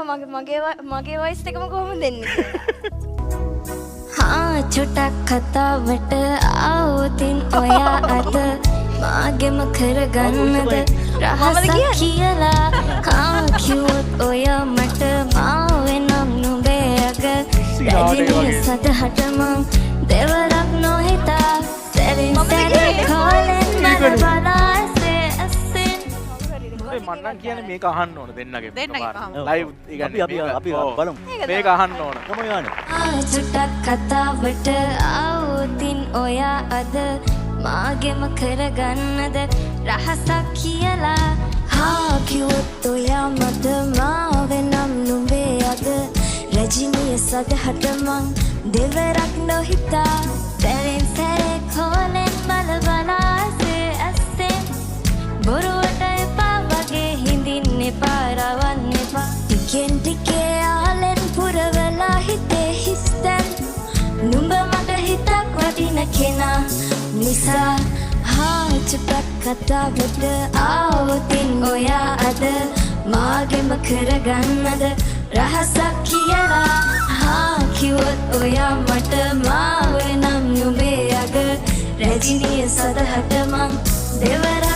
මගේ වයිස් එකම කොහොමද දෙන්නේ? හා චුටක් කතාවට ආවොතින් ඔයා අද මාගෙම කරගන්නද රහසක් කියලා හා කිව්වොත් ඔයා මට මාවෙනම් නුඹේ අග රැජිනිය සදහට මං දෙවරක් නොහිතා සැරින් සැරේ කෝලෙන් මන බලාසේ අස්සෙන් මන්නම් කියන්නේ මේක අහන්න ඕන දෙන්නගේ ලයිව් අපි බලමු මේක අහන්න ඕන කොහොම යන්නේ චුටක් කතාවට ආවොතින් ඔයා අද මාගෙම කරගන්නද රහසක් කියලා හා කිව්වොත් ඔයා මට මාවෙනම් නුඹේ අද රැජිනිය සදහට මං දෙවරක් නොහිතා සැරෙන් සැරේ කෝලෙන් බල බලාසේ ඇස්සෙන් බොරුවට එපා වගේ හිඳින්න එපා රවන්න එපා ටිකෙන් ටිකේ ආලෙන් පුරවලා හිතේ හිස්තැන් නුඹ මට හිතක් වටින කෙනා නිසා හා චුටක් කතාවට ආවොතින් ඔයා අද මාගෙම කරගන්නද රහසක් කියලා හා කිව්වොත් ඔයා මට මාවෙනම් නුඹේ අග රැජිනිය සදහට මං දෙවරක්